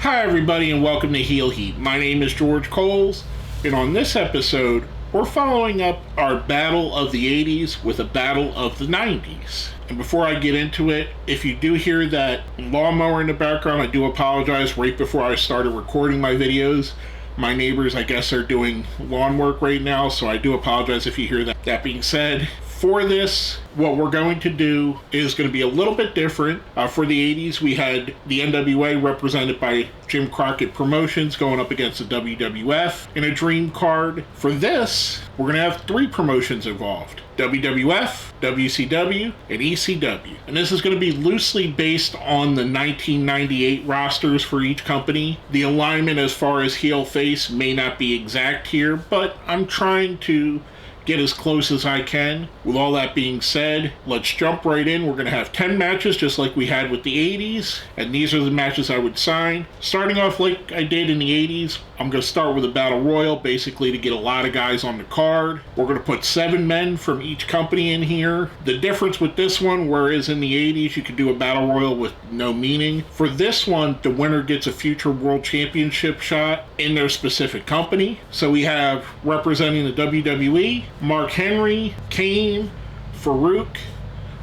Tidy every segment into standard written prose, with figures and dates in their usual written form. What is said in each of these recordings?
Hi everybody and welcome to Heel Heat. My name is George Coles, and on this episode, we're following up our battle of the 80s with a battle of the 90s. And before I get into it, if you do hear that lawnmower in the background, I do apologize. Right before I started recording my videos, my neighbors, I guess, are doing lawn work right now, so I do apologize if you hear that. That being said, for this, what we're going to do is going to be a little bit different. For the 80s, we had the NWA represented by Jim Crockett Promotions going up against the WWF in a dream card. For this, we're going to have three promotions involved: WWF, WCW, and ECW. And this is going to be loosely based on the 1998 rosters for each company. The alignment as far as heel face may not be exact here, but I'm trying to get as close as I can. With all that being said, let's jump right in. We're going to have 10 matches just like we had with the 80s, and these are the matches I would sign. Starting off like I did in the 80s, I'm going to start with a battle royal, basically to get a lot of guys on the card. We're going to put 7 men from each company in here. The difference with this one, whereas in the 80s you could do a battle royal with no meaning, for this one the winner gets a future world championship shot in their specific company. So we have, representing the WWE, Mark Henry, Kane, Farouk,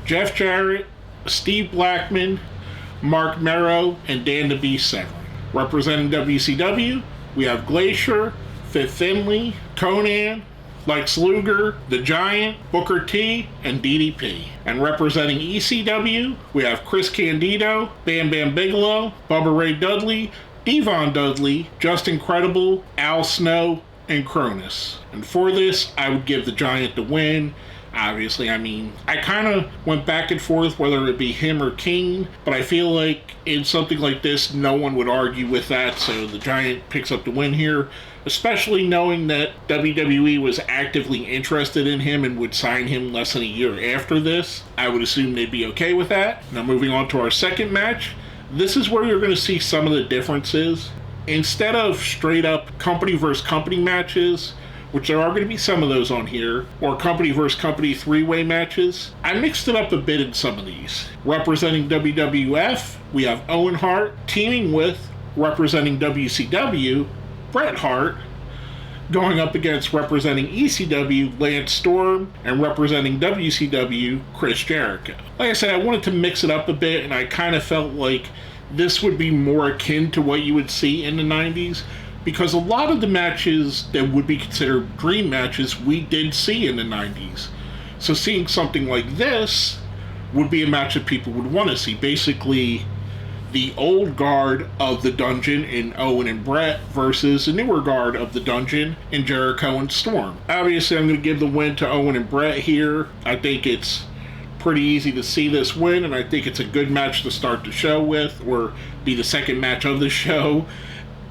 Jeff Jarrett, Steve Blackman, Mark Merrow, and Dan the Beast Severn. Representing WCW, we have Glacier, Fifth Finlay, Conan, Lex Luger, The Giant, Booker T, and DDP. And representing ECW, we have Chris Candido, Bam Bam Bigelow, Bubba Ray Dudley, Devon Dudley, Justin Credible, Al Snow, and Cronus. And for this, I would give the Giant the win. Obviously, I kind of went back and forth whether it be him or Kane, but I feel like in something like this, no one would argue with that, so the Giant picks up the win here, especially knowing that WWE was actively interested in him and would sign him less than a year after this. I would assume they'd be okay with that. Now moving on to our second match, this is where you're going to see some of the differences. Instead of straight up company versus company matches, which there are going to be some of those on here, or company versus company three-way matches, I mixed it up a bit in some of these. Representing WWF, we have Owen Hart teaming with, representing WCW, Bret Hart, going up against, representing ECW, Lance Storm, and representing WCW, Chris Jericho. Like I said, I wanted to mix it up a bit, and I kind of felt like this would be more akin to what you would see in the 90s, because a lot of the matches that would be considered dream matches we did see in the 90s. So seeing something like this would be a match that people would want to see. Basically, the old guard of the Dungeon in Owen and Bret versus the newer guard of the Dungeon in Jericho and Storm. Obviously, I'm going to give the win to Owen and Bret here. I think it's pretty easy to see this win, and I think it's a good match to start the show with, or be the second match of the show.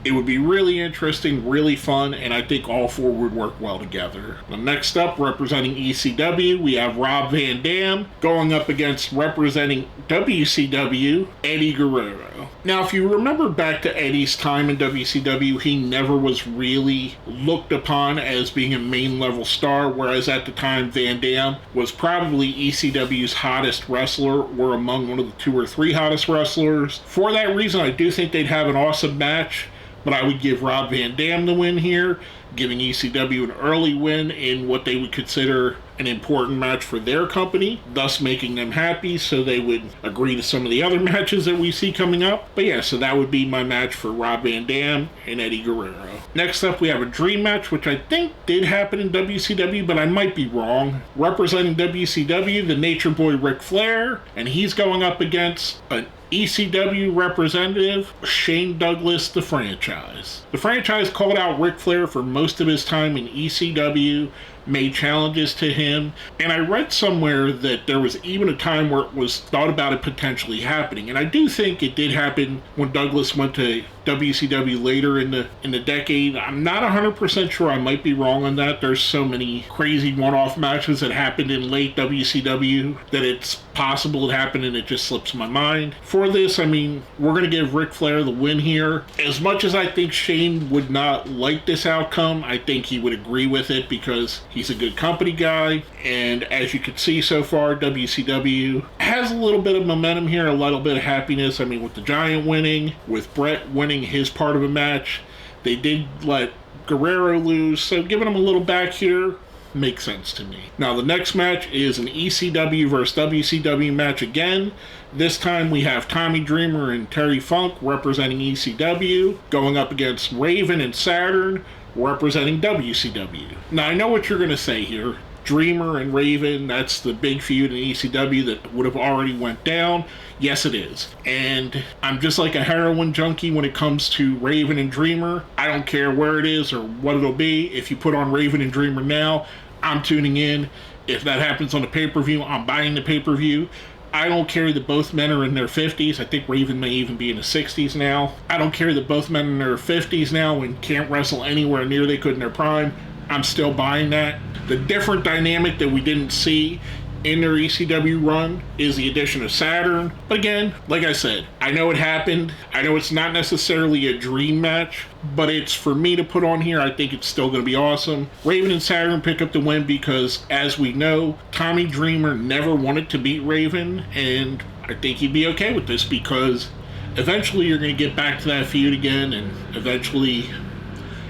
It would be really interesting, really fun, and I think all four would work well together. Now, next up, representing ECW, we have Rob Van Dam going up against, representing WCW, Eddie Guerrero. Now, if you remember back to Eddie's time in WCW, he never was really looked upon as being a main-level star, whereas at the time, Van Dam was probably ECW's hottest wrestler, or among one of the 2 or 3 hottest wrestlers. For that reason, I do think they'd have an awesome match, but I would give Rob Van Dam the win here, giving ECW an early win in what they would consider an important match for their company, thus making them happy so they would agree to some of the other matches that we see coming up. But yeah, so that would be my match for Rob Van Dam and Eddie Guerrero. Next up, we have a dream match, which I think did happen in WCW, but I might be wrong. Representing WCW, the Nature Boy Ric Flair, and he's going up against an ECW representative, Shane Douglas, the Franchise. The Franchise called out Ric Flair for most of his time in ECW, made challenges to him, and I read somewhere that there was even a time where it was thought about it potentially happening, and I do think it did happen when Douglas went to WCW later in the decade. I'm not 100% sure, I might be wrong on that. There's so many crazy one-off matches that happened in late WCW that it's possible it happened and it just slips my mind. For for this, I mean, we're going to give Ric Flair the win here. As much as I think Shane would not like this outcome, I think he would agree with it because he's a good company guy. And as you can see so far, WCW has a little bit of momentum here, a little bit of happiness. I mean, with the Giant winning, with Bret winning his part of a match, they did let Guerrero lose, so giving him a little back here makes sense to me. Now, the next match is an ECW versus WCW match again. This time we have Tommy Dreamer and Terry Funk representing ECW, going up against Raven and Saturn representing WCW. Now, I know what you're going to say here. Dreamer and Raven, that's the big feud in ECW that would have already went down. Yes, it is. And I'm just like a heroin junkie when it comes to Raven and Dreamer. I don't care where it is or what it'll be. If you put on Raven and Dreamer now, I'm tuning in. If that happens on the pay-per-view, I'm buying the pay-per-view. I don't care that both men are in their 50s. I think Raven may even be in his 60s now. I don't care that both men are in their 50s now and can't wrestle anywhere near they could in their prime. I'm still buying that. The different dynamic that we didn't see in their ECW run is the addition of Saturn. But again, like I said, I know it happened. I know it's not necessarily a dream match, but it's for me to put on here. I think it's still going to be awesome. Raven and Saturn pick up the win because, as we know, Tommy Dreamer never wanted to beat Raven, and I think he'd be okay with this because eventually you're going to get back to that feud again, and eventually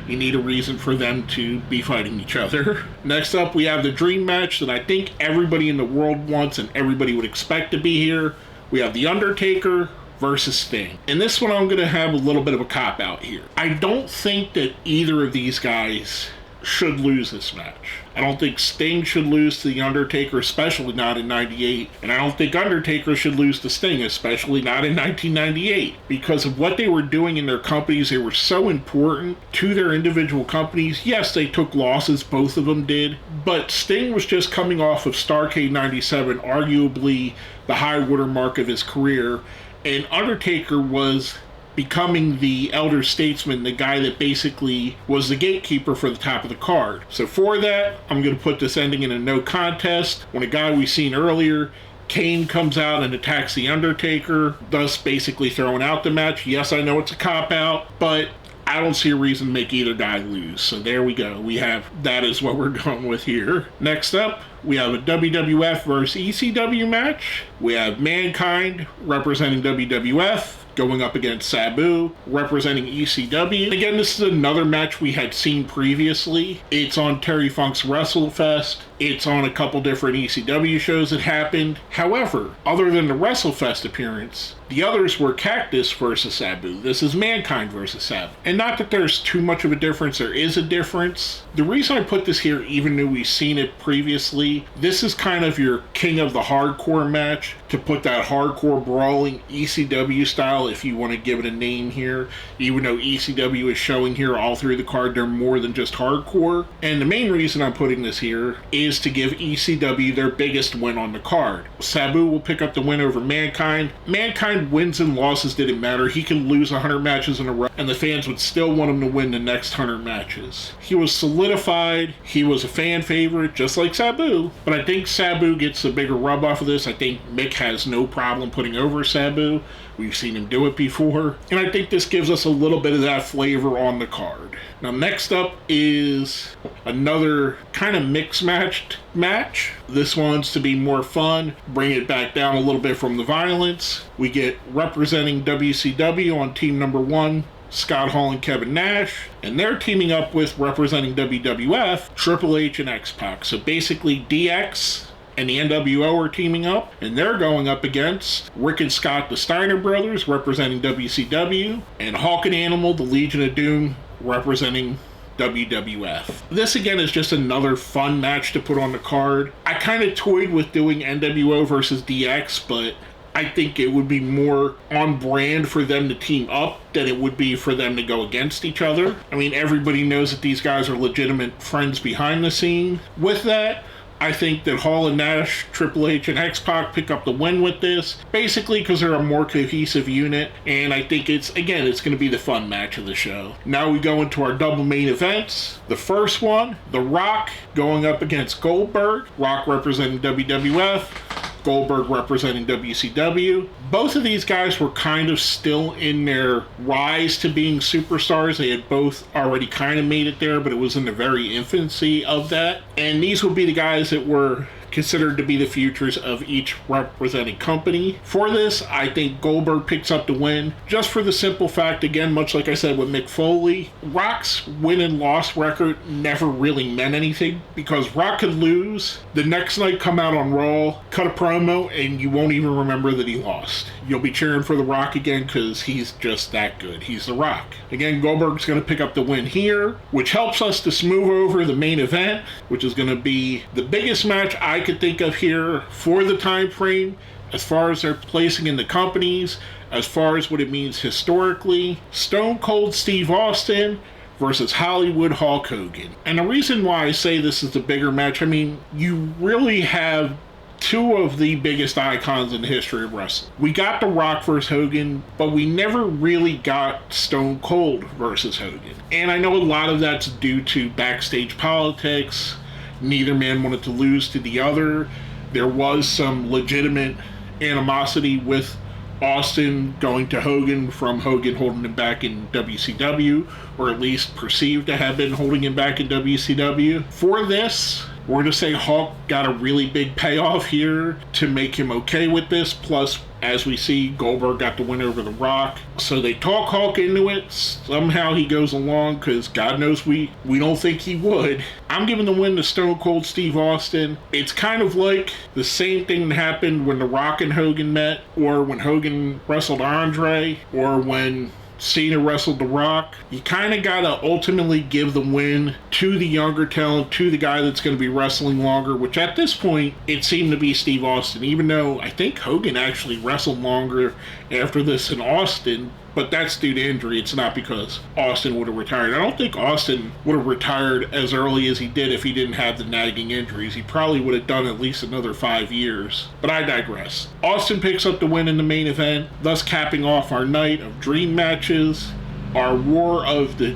you need a reason for them to be fighting each other. Next up, we have the dream match that I think everybody in the world wants and everybody would expect to be here. We have The Undertaker versus Sting. And this one I'm going to have a little bit of a cop-out here. I don't think that either of these guys should lose this match. I don't think Sting should lose to The Undertaker, especially not in 98. And I don't think Undertaker should lose to Sting, especially not in 1998. Because of what they were doing in their companies, they were so important to their individual companies. Yes, they took losses, both of them did. But Sting was just coming off of Starrcade 97, arguably the high watermark of his career. And Undertaker was becoming the elder statesman, the guy that basically was the gatekeeper for the top of the card. So for that, I'm going to put this ending in a no contest. When a guy we've seen earlier, Kane, comes out and attacks The Undertaker, thus basically throwing out the match. Yes, I know it's a cop-out, but I don't see a reason to make either guy lose. So there we go. That is what we're going with here. Next up, we have a WWF versus ECW match. We have Mankind representing WWF, going up against Sabu, representing ECW. Again, this is another match we had seen previously. It's on Terry Funk's WrestleFest. It's on a couple different ECW shows that happened. However, other than the WrestleFest appearance, the others were Cactus versus Sabu. This is Mankind versus Sabu. And not that there's too much of a difference, there is a difference. The reason I put this here, even though we've seen it previously, this is kind of your king of the hardcore match, to put that hardcore brawling ECW style, if you want to give it a name here. Even though ECW is showing here all through the card, they're more than just hardcore. And the main reason I'm putting this here is to give ECW their biggest win on the card. Sabu will pick up the win over Mankind. Mankind wins and losses didn't matter. He can lose 100 matches in a row, and the fans would still want him to win the next 100 matches. He was solidified. He was a fan favorite, just like Sabu. But I think Sabu gets the bigger rub off of this. I think Mick has no problem putting over Sabu. We've seen him do it before. And I think this gives us a little bit of that flavor on the card. Now, next up is another kind of mixed-matched match. This one's to be more fun, bring it back down a little bit from the violence. We get representing WCW on team number 1, Scott Hall and Kevin Nash, and they're teaming up with, representing WWF, Triple H and X-Pac. So basically DX and the NWO are teaming up, and they're going up against Rick and Scott, the Steiner brothers, representing WCW, and Hawk and Animal, the Legion of Doom, representing WWF. This again is just another fun match to put on the card. I kind of toyed with doing NWO versus DX, but I think it would be more on brand for them to team up than it would be for them to go against each other. I mean, everybody knows that these guys are legitimate friends behind the scene. With that, I think that Hall and Nash, Triple H, and X-Pac pick up the win with this, basically because they're a more cohesive unit, and I think it's going to be the fun match of the show. Now we go into our double main events. The first one, The Rock going up against Goldberg. Rock representing WWF, Goldberg representing WCW. Both of these guys were kind of still in their rise to being superstars. They had both already kind of made it there, but it was in the very infancy of that. And these would be the guys that were considered to be the futures of each representing company. For this, I think Goldberg picks up the win, just for the simple fact, again, much like I said with Mick Foley, Rock's win and loss record never really meant anything, because Rock could lose, the next night come out on Raw, cut a promo, and you won't even remember that he lost. You'll be cheering for The Rock again because he's just that good. He's The Rock. Again, Goldberg's going to pick up the win here, which helps us to smooth over the main event, which is going to be the biggest match I could think of here for the time frame, as far as their placing in the companies, as far as what it means historically. Stone Cold Steve Austin versus Hollywood Hulk Hogan. And the reason why I say this is the bigger match, I mean, you really have two of the biggest icons in the history of wrestling. We got The Rock versus Hogan, but we never really got Stone Cold versus Hogan. And I know a lot of that's due to backstage politics. Neither man wanted to lose to the other. There was some legitimate animosity with Austin going to Hogan from Hogan holding him back in WCW, or at least perceived to have been holding him back in WCW. For this, we're going to say Hulk got a really big payoff here to make him okay with this. Plus, as we see, Goldberg got the win over The Rock. So they talk Hulk into it. Somehow he goes along, because God knows we don't think he would. I'm giving the win to Stone Cold Steve Austin. It's kind of like the same thing that happened when The Rock and Hogan met, or when Hogan wrestled Andre, or when Cena wrestled The Rock. You kind of got to ultimately give the win to the younger talent, to the guy that's going to be wrestling longer, which at this point, it seemed to be Steve Austin, even though I think Hogan actually wrestled longer after this than Austin, but that's due to injury. It's not because Austin would have retired. I don't think Austin would have retired as early as he did if he didn't have the nagging injuries. He probably would have done at least another 5 years. But I digress. Austin picks up the win in the main event, thus capping off our night of dream matches, our war of the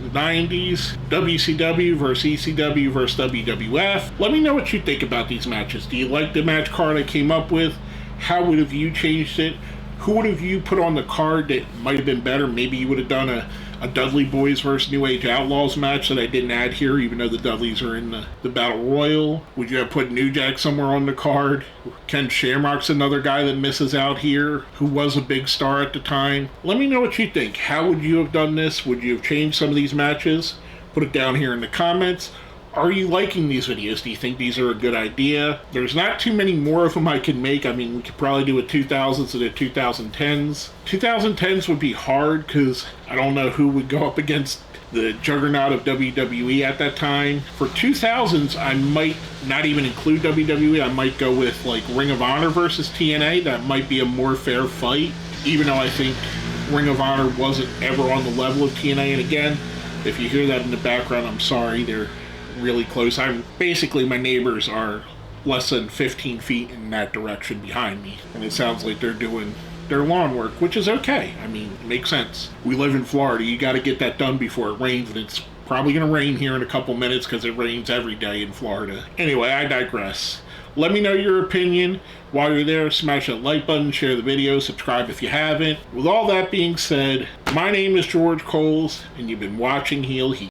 90's, WCW versus ECW versus WWF. Let me know what you think about these matches. Do you like the match card I came up with? How would have you changed it? Who would have you put on the card that might have been better? Maybe you would have done a Dudley Boys versus New Age Outlaws match that I didn't add here, even though the Dudleys are in the Battle Royal. Would you have put New Jack somewhere on the card? Ken Shamrock's another guy that misses out here, who was a big star at the time. Let me know what you think. How would you have done this? Would you have changed some of these matches? Put it down here in the comments. Are you liking these videos? Do you think these are a good idea? There's not too many more of them I can make. I mean, we could probably do a 2000s and a 2010s. 2010s would be hard because I don't know who would go up against the juggernaut of WWE at that time. For 2000s, I might not even include WWE. I might go with like Ring of Honor versus TNA. That might be a more fair fight, even though I think Ring of Honor wasn't ever on the level of TNA. And again, if you hear that in the background, I'm sorry. They're really close. My neighbors are less than 15 feet in that direction behind me, and it sounds like they're doing their lawn work, which is okay. I mean, it makes sense. We live in Florida. You got to get that done before it rains, and it's probably going to rain here in a couple minutes because it rains every day in Florida. Anyway, I digress. Let me know your opinion. While you're there, smash that like button, share the video, subscribe if you haven't. With all that being said, my name is George Coles, and you've been watching Heel Heat.